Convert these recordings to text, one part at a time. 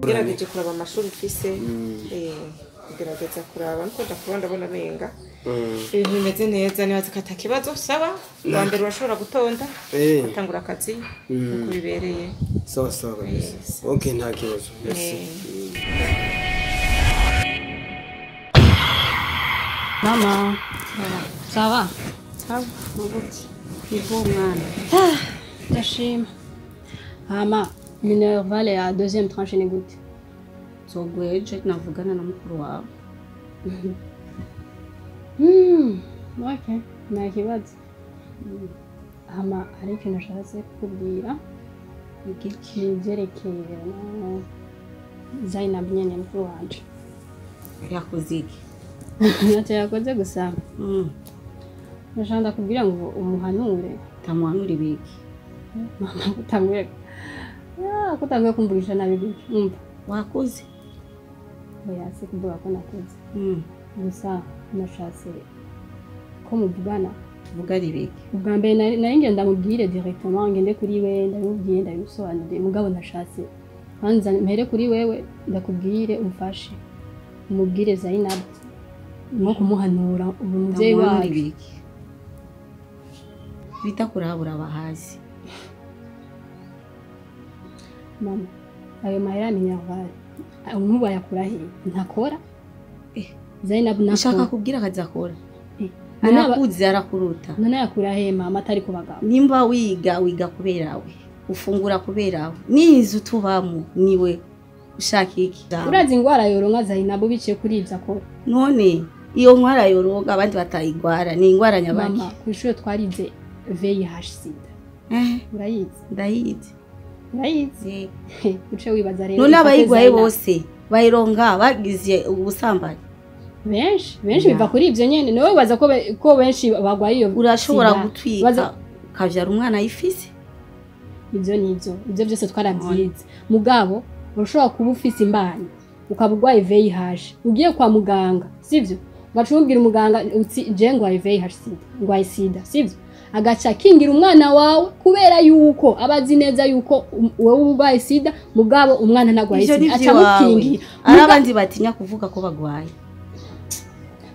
nagerageje kuraba amashuri ufise gerageza kuraba niko ndabona menga ibintu bimeze neza niba zikata kibazo saba wa mbere urashobora gutonda utangura akazi uko bibereye sawa okay nta kibazo Maman, ça va? sawa Il faut mwana. Ndashima. Hama, Minerval est à deuxième tranche ni gute? Zogweje navugana na mukuru wawe. Okay. Nta kibazo. Hama, hari ikintu nashatse kukubwira. Ikivyerekeye Zainab nyene mukuru wanje. Yakoze iki? Ntacyo yakoze gusa. Nashanda kubwira ngo umuhanure. Tamuhanure biki? Mama kutamwe. Kutamwe kumburisha nabi biki. Wakoze? Oya sikuvuga ko nakoze. Gusa nashatse ko muvugana. Vuga ari biki? Ubwa mbere nari ngenda mubwire directement ngende kuri we ndabibwiye ndabisobanure mugabo nashatse. Hanza mpere kuri wewe ndakubwire umfashe. Umubwire Zainab. Mo kumuhanura umuvyeyi wawe. Bita kurabura abahazi. Mama, ayo mahera ni nyavali. Umuba yakurahiye ntakora? Zainab nakora. Ushaka kubwira akazakora? Arakuzi arakuruta. None yakurahiye mama atari kubagabo. Nimba wiga kuberawe. Ufungura kuberawe. Nizo tubamo niwe ushaka iki? Urazi ingwara yoronka Zainab biciye kuri ivyo akora. None iyo ngwara yoronka abandi batayigwara ni ingwara nyabaki. Mama, kw'ishure twarize VIH sida. Urayizi? Ndayizi. Urayizi? Uce wibaza rero. None abayigwaye bose bayironka bagize ubusambanye. Benshi biva kuri ivyo nyene. Niwe wibaza ko benshi bagwaye iyo. Urashobora gutwika kavyara umwana yifise. Ivyo byose twarabyize. Mugabo urashobora kuba ufise imbanyi ukabugwaye VIH. Ugiye kwa muganga, sivyo? Bacumbira umuganga uti je ngwaye VIH sida, ngwaye sida, sivyo? Agaca kingira umwana wawe kubera yuko abazi neza yuko wewe ugwaye sida mugabo umwana ntagwaye sida aca mukingira. Arabandi batinya kuvuga ko bagwaye.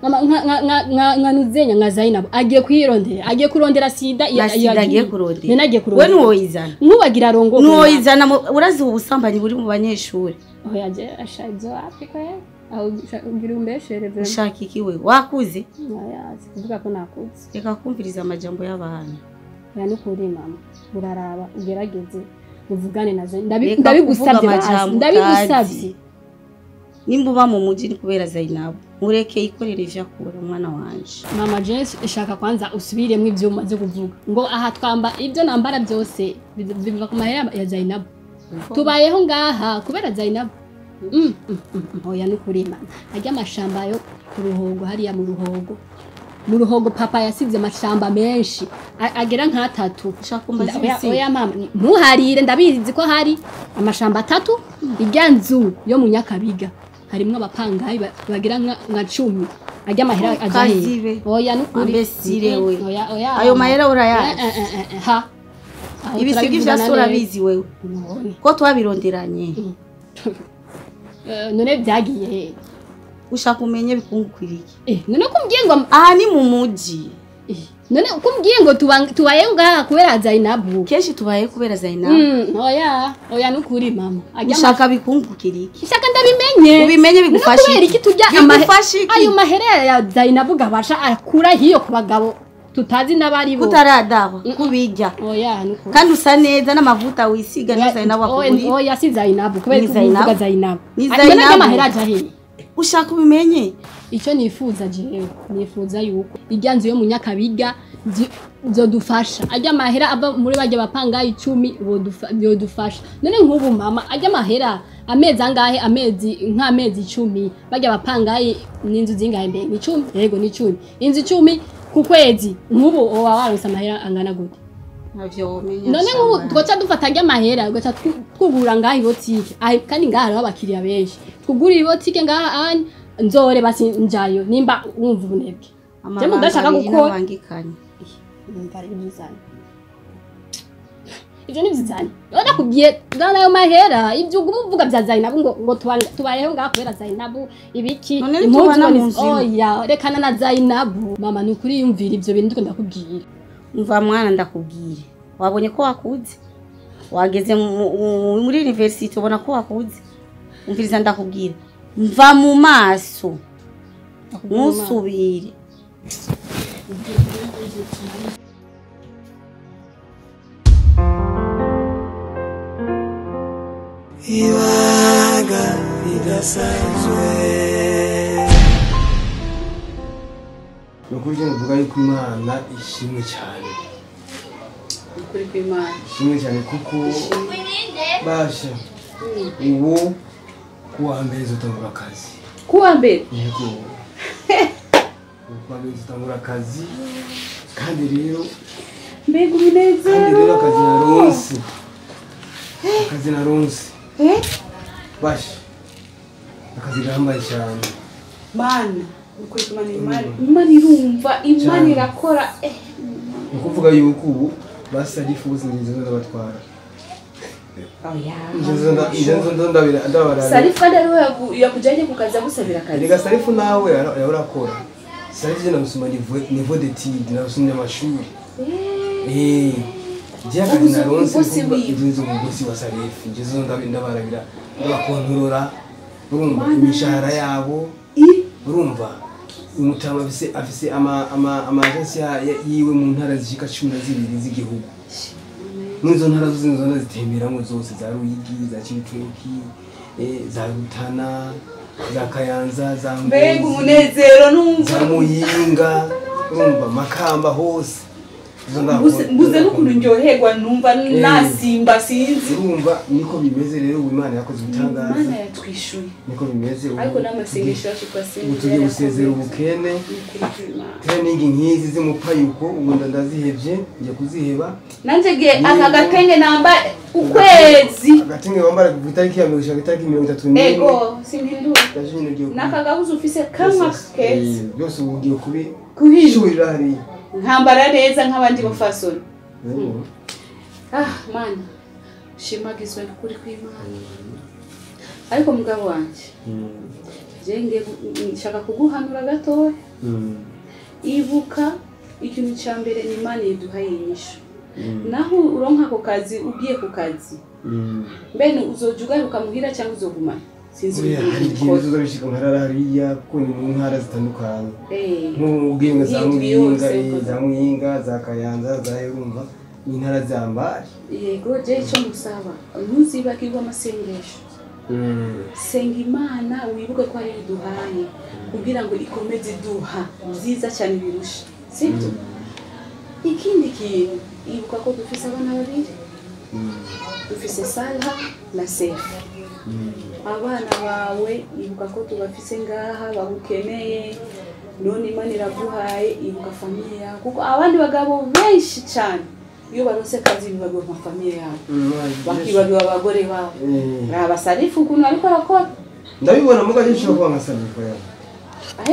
Mama nka nuzenya nka Zainab agiye kwirondera agiye kurondera sida yagiye kurondera. Nenagiye kurondera. We nuwoyizana. Nkubagira rongo. Nuwoyizana urazi ubusambanyi buri mu banyeshuri. Oya je ashaje Afrika aho ugira umbeshereze. Ushaka iki we? Wakuze? Oya kuvuga ko nakuze. Reka kumviriza amajambo y'abantu. Ya nukuri mama uraraba ugerageze uvugane nazo ndabigusabye ndabigusabye. Nimba uba mu muji ni kubera Zainab mureke ikorera ivyo akora umwana wanje. Mama Jess ishaka kwanza usubiremwe ivyuma byo kuvuga ngo aha twamba ibyo nambara byose biva ku mahera ya Zainab. Tubayeho ngaha kubera Zainab. Oya nukuri mama ajya amashamba yo ku ruhogo hariya mu ruhogo papa yasize amashamba menshi agera nka 3. Oya mama muharire ndabizi ko hari amashamba 3 iryanzu yo mu Nyakabiga harimwe abapangayi bagira nka 10 ajya mahera ajahe. Oya nukuri ambesire we ayo mahera urayazi ha ibisigi vyasura bizi wewe ko twabironderanye. None byagiye ushaka umenye bikungukwiriki. None kumbwiye ngo aha ni mu muji. None kumbwiye ngo tubaye ngaha kubera Zainab. Keshi tubaye kubera Zainab. Oya nukuri mama. Ushaka bikungukiriki. Shaka ndabimenye. Ubimenye bigufasha. Kubera iki turya ayo mahera ya Zainab gabasha akura hiyo ku bagabo tutazi nabari bo. Kutaradaho kubijya. Oya nukuri. Kandi usa neza n'amavuta wisiga na Zainab akuguri. Oya si Zainab kubera kuvuga Zainab. Ni Zainab amahera ajahe. Ushaka ubimenye. Icyo nifuza jewe nifuza yuko iryanzu yo mu Nyakabiga zodufasha ajya mahera aba muri bajya bapanga 10 bodufasha. None nk'ubu mama ajya mahera amezi angahe nk'amezi 10 bajya bapangaye n'inzu zingahe mbe ni 10 yego ni 10 inzu 10 ku kwezi nk'ubu waronse amahera angana gute? Navyo umenya. None nk'ubu twoca dufata ajya mahera ugaca twugura ngaho ibotike kandi ngaho hari abakiriya benshi twugura ibotike ngaho ani nzore basi njayo nimba wumva ubunebwe. Je mudashaka gukora. Numva ari bizana. ivyo ni vyizanye ndakubwiye nayo mahera ibyo uvuga bya Zainabu ngo tubayeho ngaho kubera Zainabu ibiki oya rekana na Zainabu mama ni ukuri yumvira ivyo bintu ndakubwira mva mwana ndakubwire wabonye ko wakuze wageze muri university ubona ko wakuze umviriza ndakubwira mva mu maso musubire Iwaga idasanzwe nukuri mvuga yuko Imana ishimwe cyane ukuri kw'Imana ishimwe cyane kuko basha ubu kuwa mbere zotangura akazi kuwa mbere yego kuwa mbere zotangura akazi kandi rero mbega umunezero kandi rero akazi naronse basha akazi gahambaye cyane mana ukuri kw'Imana Imana irumva Imana irakora ukuvuga yuko ubu basarifu ubuzingizo n'abatwara inzo ndabara Sarifu rero yakujanye kukaza gusabira akazi rega Sarifu nawe yarakora Sarifu na musuma niveau d'étude na usumye amashuri Jaka naronse inzo mugosi wa Sarifu inzo ndabarabira ndabakontorora urumva imishahara yabo urumva umutama afise ama agency yiwe mu ntara zishika 12 z'igihugu Nizo ntara zose zitemberamo zose za Ruyigi za Cibitoki za Rutana za Kayanza za mbega umunezero numva za Muyinga urumva Makamba hose mbuze n'ukuntu ndyoherwa numva nasimba sinzi urumva niko bimeze rero Imana yakoze ubutangaza Imana yatwishuye niko bimeze ariko n'amasengesho yacu kwasenga tugiye gusezera ubukene training nkizi zimupayuko ubu ndazihevye nje kuziheba nanje ge aka gatenge namba ukwezi agatenge wambara vitariki ya 34 ego simpindura nakagahuzu ufise kama kezi byose ugiye kubi kuhishurira hari nkambara neza nk'abandi bafasoni mana shimagizwe kuri kw'Imana ariko mugabo wanje jenge nshaka kuguhanura gatoya ibuka ikintu cya mbere ni Imana yiduhaye inyishu naho uronka ko kazi ugiye ku kazi mbene uzojugaruka muhira cyangwa uzogumana sinzi ko uzobishika nkarara hariya ko ni mu ntara zitandukanye nk'ubwinga za Muyinga za Kayanza za Yerumva intara zambari yego je cyo musaba ntuzibagirwa amasengesho senga Imana wibuke ko ari iduhaye kugira ngo ikomeze duha nziza cyane birusha sibyo ikindi kintu ibuka ko dufise abana babiri dufise Salha na Sefu abana bawe ibuka ko tubafise ngaha bagukeneye none Imana iraguhaye ibuka famille yawe kuko abandi bagabo benshi cyane iyo barose kazi bibago mu famille yawe bakibagiwe abagore bawe raba Sarifu kuno ariko arakora ndabibona mugaje cyo kwa Sarifu yawe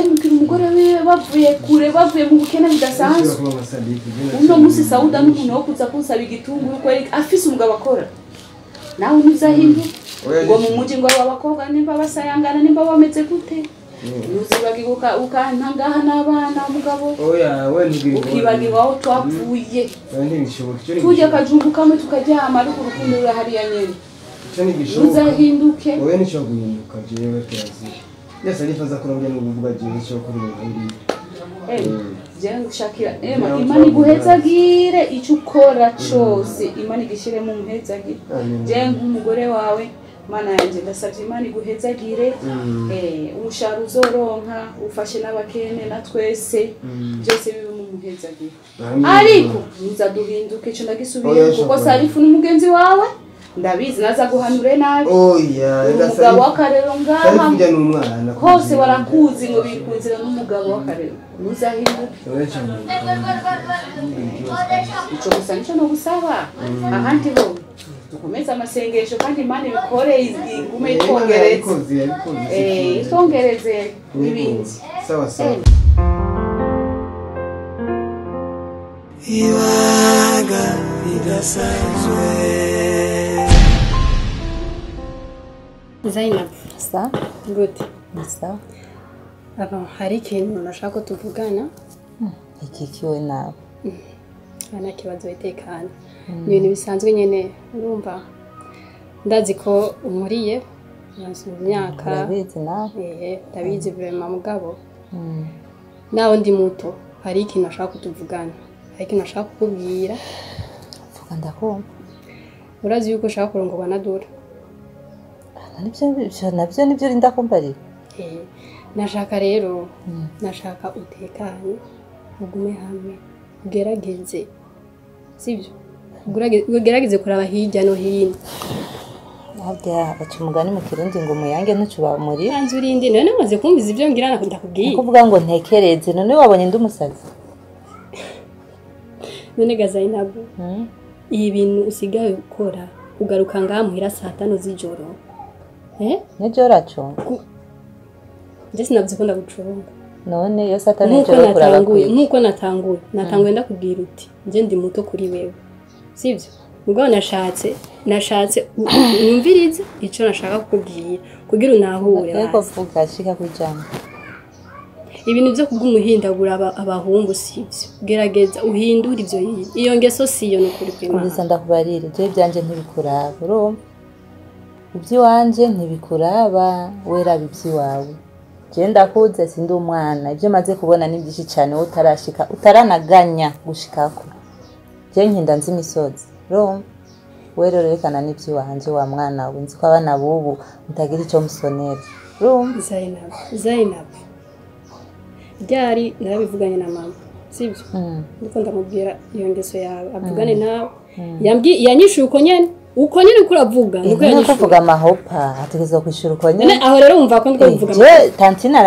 mukiri umugore we bavuye kure bavuye mu bukene bidasanzwe uno musi Sauda n'umuntu wo kuza kusaba igitunguru ko afise umugabo akora nawe uzahindu ngo mu muji ngo abakobwa nimba basayangana nimba bameze gute nuzibagirwa ukantangaha n'abana umugabo oya we ntugire ukibagirwa aho twapfuye ntibishoboka tujye kajumbu kamwe tukaryama ariko urukundo rurahariya nyene cyo ntigishoboka uzahinduke oya nico guhinduka jewe turazi yesa nifaza kurongera n'ubuvuga jewe cyo kuri muri jewe ngushakira Imana iguhezagire icyo ukora cyose Imana igishire mu muhezagire jewe nk'umugore wawe Mana yanje ndasavye Imana iguhezagire ushara uzoronka ufashe n'abakene na twese byose bibe mu muhezagire ariko uzaduhinduke cyo ndagisubira kuko Sarifu n'umugenzi wawe ndabizi naza guhanure nabi oya umugabo w'akarero ngaha kujya n'umwana hose barakuzi ngo bikunzira n'umugabo w'akarero uzahinduke icyo gusa nicyo no gusaba ahandi ho dukomeza amasengesho kandi Imana ibikore igume itongereze itongereze ibindi sawa sawa Iwaga idasanzwe. Zainab, sa gute? sa Hari ikintu nashaka ko tuvugana. iki kiwe nawe Ana kibazo itekana. Ni ibintu bisanzwe nyene urumva. Ndazi ko umuriye mu myaka. urabizi nawe Ndabizi vraiment mugabo. Naho ndi muto hari ikintu nashaka kutuvugana. Hari ikintu nashaka kukubwira. vuga ndakumva Urazi yuko ushaka kurongorwa na Dora. nabyo nibyo rinda kumbarira Nashaka rero nashaka utekanye ugume hamwe ugerageze sibyo ugerageze kuraba hirya no hino habya baca umugani mu kirundi ngo muyange ntucuba muri hanze urindi none maze kumviza ibyo ngira ndakubwiye kuvuga ngo ntekereze none wabonye ndi umusazi none Zainab ibi bintu usigaye ukora ugaruka ngaha muhira saa 5 z'ijoro n'ijoro racunga njye sinabyo ko ndagucunga none iyo saa 5 n'ijoro kurabakuye nkuko natanguye ndakubwira uti njye ndi muto kuri wewe sibyo ubwo nashatse unyumvirize icyo nashaka kukubwira kugira unahure yego vuga shika kujana ibintu byo kubw'umuhindagura abahungu sibyo gerageza uhindura ibyo iyo ngeso siyo nukuri kw'Imana ubiza ndakubarire je byanje ntibikuraba urumva iby'iwanje ntibikuraba wera iby'iwawe je ndakuze sindi umwana ibyo maze kubona ni byinshi cyane utarashika utaranaganya gushikako je nkinda nzi imisozi urumva wererekana n'iby'iwanje wa mwana we nzi ko abana bubu mutagira icyo musonera urumva Zainab byari narabivuganye na mama sibyo ndiko ndamubwira iyo ngeso yawe avugane nawe yanyishuye uko nyene kuravuga nuko yanyishuye kuvuga amahopa ategeza kwishura uko nyene aho rero umva ko ndiko mvuga je tantina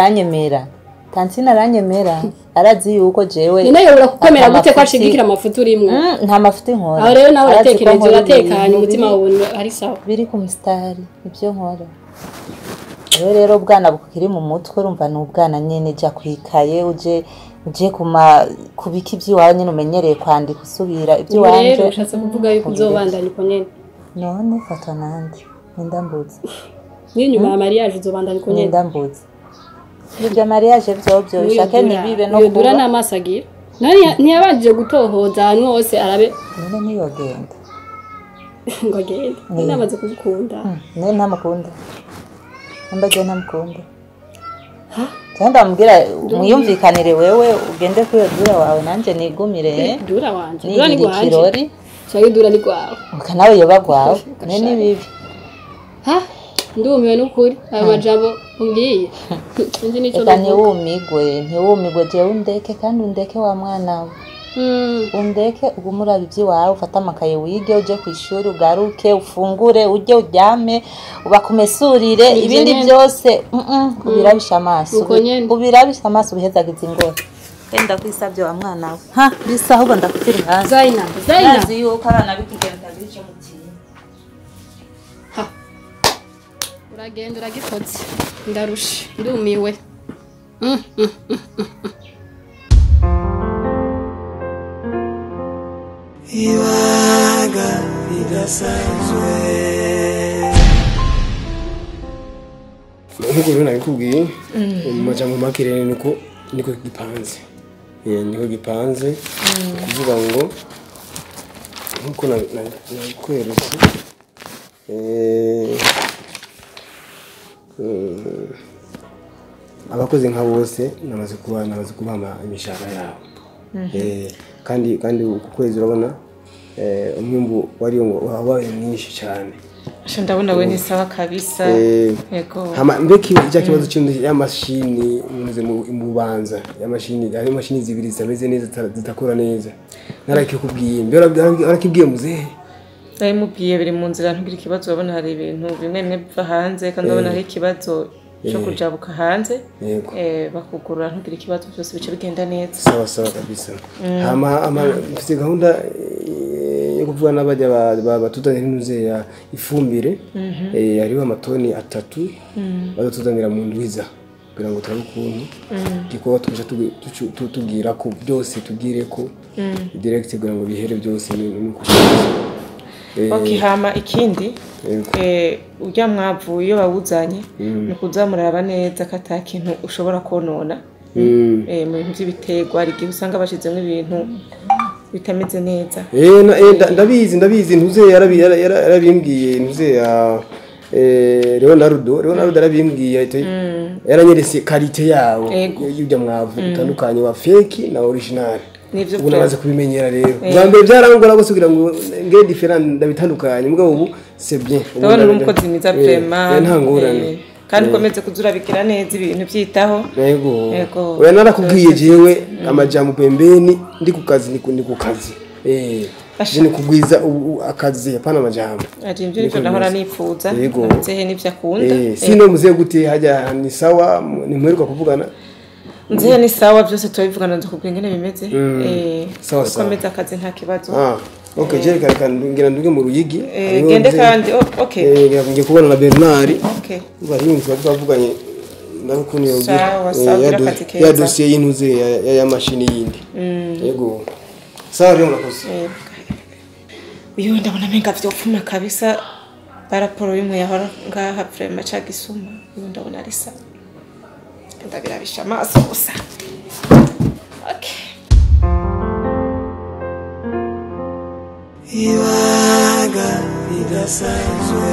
aranyemera arazi yuko jewe none yobura kukomera gute ko ashigikira amafuta urimo nta mafuta inkora aho rero nawe uratekereje uratekanye umutima wawe ari sawa biri ku mstari ibyo nkora rero bwana bukiri mu mutwe urumva n'ubwana nyene ja kwikaye uje kubika iby'iwawe nyene umenyereye kwandika usubira iby'iwanje rero ushatse kuvuga yuko uzobandanya uko nyene none fata nandi ndambuze n'inyuma ya mariage uzobandanya uko nyene ndambuze ibyo mariage byo bishake nibibe no kuba n'amasagira ntiyabanje gutohoza ahantu hose arabe none niyogenda ngo agende namaze kugukunda none ntamukunda mbaje ntamukunda cyangwa ambwira muyumvikanire wewe ugende kuri Dura wawe nanje nigumire Dura wanje Dura ni gwanje cyangwa Dura ni gwawe ukanawe yoba gwawe none bibi ndumiwe n'ukuri ayo majambo umbwiye sinzi nico ntiwumigwe jewe undeke kandi undeke wa mwana we undeke ugumura iby'iwawe ufata amakaye wige uje ku ishuri ugaruke ufungure ujye uryame ubakumesurire ibindi byose ubirabisha amaso ubihezagiza ingoro enda kwisabye wa mwana we bisa ahubwo ndakutira hanze Zainab yuko abana bikigenda bice mutiye uragenda uragikoze ndarusha ndumiwe ibanga ridasanzwe. Nk'uko rero nabikubwiye mu majambo make rero niko gipanze kuvuga ngo nk'uko nakweretse abakozi nka bose namaze kubaha imishahara yabo kandi uku kwezi urabona umwimbu wari wabaye mwinshi cyane ndabona we ni sawa kabisa yego mbeki icyo kibazo y'amashini mu bubanza y'amashini zibiri zameze neza zitakora neza narakikubwiye mbere arakibwiye muzehe ndabimubwiye biri mu nzira ntugira ikibazo urabona hari ibintu bimwe biva hanze kandi urabona hari ikibazo cyo kujabuka hanze bakugurura ntugira ikibazo byose bice bigenda neza sawa kabisa mfite gahunda yo kuvuga n'abajya batuzanira inuze ya ifumbire hariho amatoni 3 bazatuzanira mu ndwiza kugira ngo turabe ukuntu gikorwa tuje tugira ko byose tugire ko direct kugira ngo bihere byose nuko okay hama ikindi ujya mwavu iyo bawuzanye no kuzamuraba neza kata kintu ushobora konona mu bintu by'ibiterwa ari gihe usanga bashizemo ibintu bitameze neza ndabizi ntuze yarabimbwiye ntuze ya Leonardo arabimbwiye yaranyeretse karite yawo y'ibyo mwavu utandukanye wa fake na original ubu nabaze kubimenyera rero bwa mbere byarangora bose kugira ngo nge different ndabitandukanye mugabo ubu c'est bien ndabona umukozi mwiza vraiment ntangorane kandi komeze kuzura bikira neza ibintu byitaho yego oya narakubwiye jewe amajambo pembeni ndi ku kazi ni ku kazi ni kugwiza akazi hapana amajambo ajimje niko nahora nipfuza nzehe nivyo akunda sino muze gute haja ni sawa ni mweruka kuvugana nzehe ni sawa byose tubivugana nzo kubwira ngene bimeze sawa komeza akazi nta kibazo okay je ngira nduge mu ruyigi gende kandi okay ngiye kubona na Bernard okay bari mu twavuganye ndakuni yongera ya dossier y'intuze ya machine yindi yego sawa rero murakoze uyu ndabona menga vyopfuma kabisa baraporo yimwe yahora ngaha frema cha gisuma uyu ndabona ari sawa ndagira bishamaso gusa okay Iwaga idasanzwe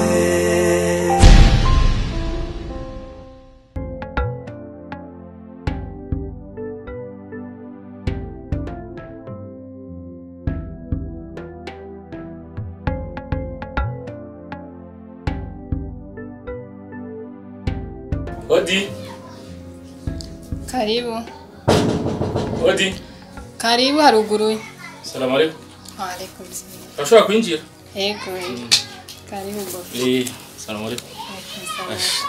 Odi. Karibu. Odi. Karibu haruguru. Salamu alaykum. Wa alaykum salam. Ashobora kwinjira? Yego. Karibu bofu. Salamu alaykum.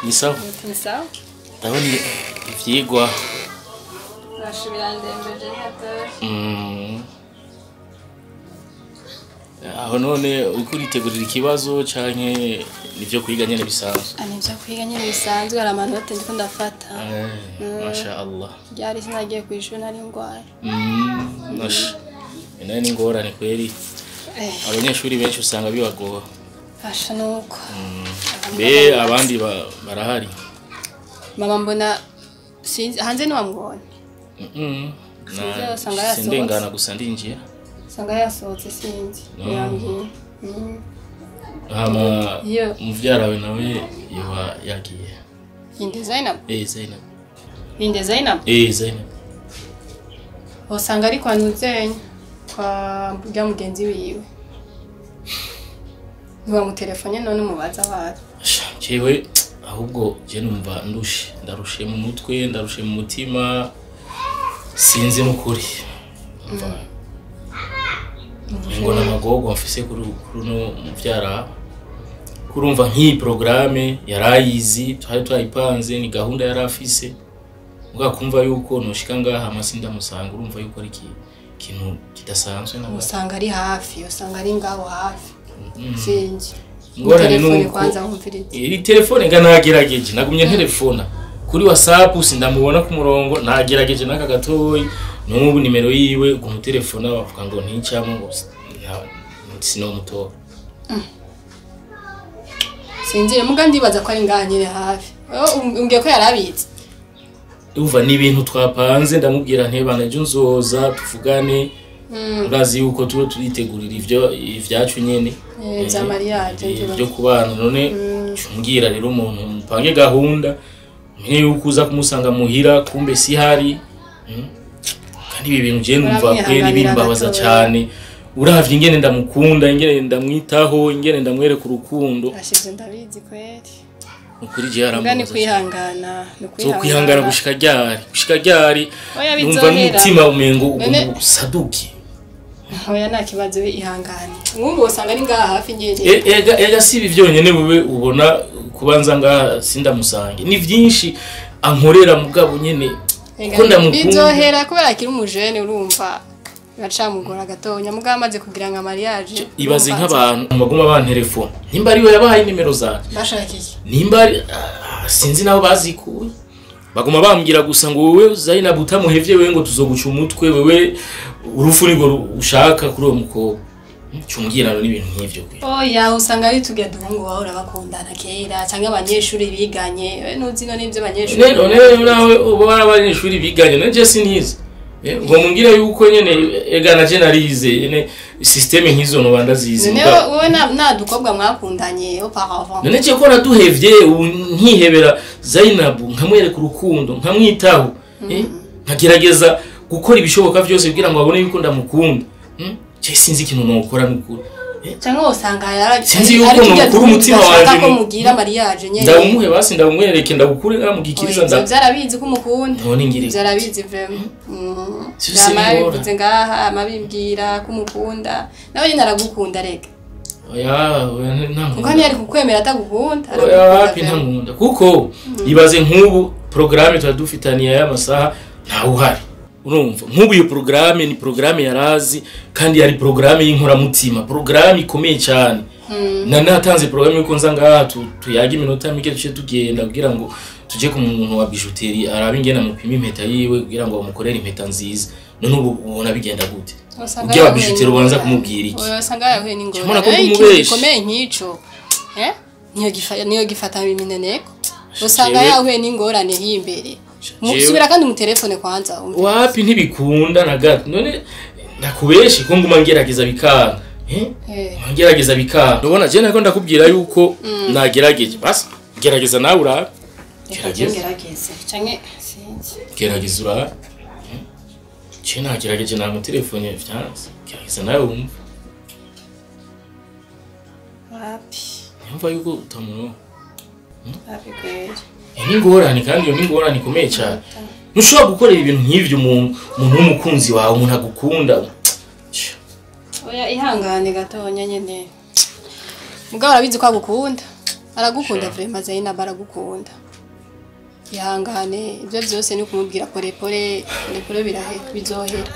Ni sawa? Ni sawa? Ndabona ivyigwa. Nashubira ndembeje hata. Aho none uriko uritegurira ikibazo canke nivyo kwiga nyene bisanzwe? Nivyo kwiga nyene bisanzwe hari amanota ndiko ndafata. Masha Allah. Byari sinagiye kwishura nari ngwaye. Masha. Ina ni ngorane kweri. Abanyeshuri benshi usanga bibagora. Fasha nuko. Be abandi barahari. Mama mbona hanze ni wamubonye. Na sindengana gusa ndinjira. Sanga yasohotse sinzi. Yangiye. Hama muvyara we nawe yoba yagiye. Inde Zainab? Zainab. Inde Zainab? Zainab. Osanga ari kwa Nuzenya kwa bya mugenzi wiwe. Niwa mutelefone none mubaza wari. Jewe ahubwo je numva ndarushe mu mutwe, ndarushe mu mutima. Sinzi mukuri. Ngo namagogo mfise kuri no muvyara. Kurumva nk'i programme yarayizi, twari twayipanze ni gahunda yarafise. Ugakumva yuko noshika ngaha amasinda musanga urumva yuko ari kintu kidasanzwe na usanga ari hafi, usanga ari ngaho hafi. Sinzi. Ngorane nuko iri telefone nganagerageje nagumye telefona kuri WhatsApp sindamubona ku murongo nagerageje naka gatoyi n'ubu nimero yiwe ku telefona bavuga ngo nticamo ngo sino mutora. Sinzi muga ndibaza ko ari nganyire hafi. Ungiye ko yarabitse. Uva ni ibintu twapanze ndamubwira ntebana ejo nzoza tuvugane. Urazi yuko tuba turitegurira ivyacu nyene. Za mariage byo kubana none cyumbwira rero umuntu mpange gahunda mwe yuko uza kumusanga muhira kumbe si hari kandi ibi bintu je numva kweri bimbabaza cyane uravye ingene ndamukunda ingene ndamwitaho ingene ndamwere ku rukundo ashize ndabizi kweri ukuri je yarambaza ngani kwihangana kwihangana gushika ryari numva n'umutima umengo saduki. Oya nta kibazo ihangane. Mwumva usanga ari ngaha hafi nyene. Ega sibi vyonyene wewe ubona kubanza ngaha sindamusange. Ni vyinshi ankorera mugabo nyene ko ndamukunda. Bizohera kubera akiri umujene urumva. Gacamugora gatonya mugabo amaze kugira nka mariage. Ibaze nk'abantu baguma ban telefone. Nimba ari we yabahaye nimero zaje. Bashakiye. Nimba sinzi nabo bazikuye. Baguma bambwira gusa ngo wewe Zainab utamuhevye wewe ngo tuzoguca umutwe wewe urufu niko ushaka kuri uwo mukobwa cyumbwirano n'ibintu nk'ivyo kwe oya usanga ari tuge duhungu wawe urabakundana kera cyangwa abanyeshuri biganye nuzi no nivyo abanyeshuri nawe ubo abanyeshuri biganye nanje sinize ngo mungira yuko nyene egana generalize nyene systeme nk'izo no bandazizi wowe na dukobwa mwakundanye auparavant none cyo ko naduhevye nkihebera Zainab nkamwereka urukundo nkamwitaho nkagerageza gukora ibishoboka byose kugira ngo abone yuko ndamukunda sinzi ikintu nokora n'ukuri cyangwa usanga sinzi yuko nokura umutima wanje ko mugira mariage nyene ndawumuhe basi ndamwereke ndagukure ngamugikiriza byarabizi ko umukunda none ngire byarabizi vraiment yamabivuze ngaha amabimbwira ko umukunda nawe nyine aragukunda rega oya kuko ntiyari kukwemera atagukunda oya ntankunda kuko ibaze nk'ubu programme twadufitaniye y'amasaha ntawe uhari urumva nk'ubu iyo programme ni programme yarazi kandi yari programme y'inkoramutima programme ikomeye cyane natanze programme yuko nza ngaha tuyaga iminota mike duce tugenda kugira ngo tuje ku muntu wa bijouterie arabe ingena mupima impeta yiwe kugira ngo bamukorere impeta nziza none ubu ubona bigenda gute ugiye abijouterie ubanza kumubwira iki usanga yahuye n'ingorane ikomeye nk'ico niyo gifata imineneko usanga yahuye n'ingorane y'imbere musubira kandi mu telefone kwanza wapi ntibikunda na gato none ndakubeshi ko nguma ngerageza bikanga ngerageza bikanga ndabona je nako ndakubwira yuko nagerageje basi gerageza nawe ura gerageza canke gerageza ura je nagerageje na mu telefone vyanze gerageza nawe wumva wapi yumva yuko utamuno wapi kweli n'ingorane kandi iyo n'ingorane ikomeye cyane ntushobora gukorera ibintu nk'ivyo umuntu w'umukunzi wawe umuntu agukunda oya ihangane gatonya nyene mugabo arabizi ko agukunda aragukunda vraiment Zainab aragukunda ihangane ibyo byose ni kumubwira pole bizohera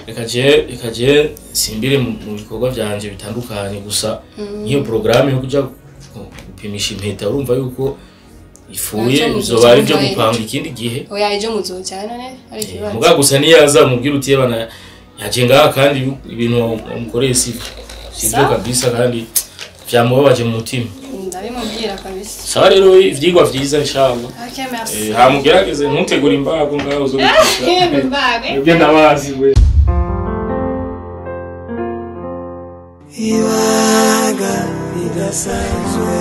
reka je simbire mu bikorwa byanje bitandukanye gusa nk'iyo programme yo kuja gupimisha impeta urumva yuko ifuye bizoba ari byo gupanga ikindi gihe oya ejo muzocyana none ari kibazo muga gusa niyaza mubwira utiye bana yajenga kandi ibintu umukoreye sivyo kabisa kandi byamubabaje mu mutima ndabimubwira kabisa sawa rero ivyigwa vyiza inshallah okay merci hamugerageze ntutegura imbago ngaho zo gukisha ibyo ndabazi we ibanga ridasanzwe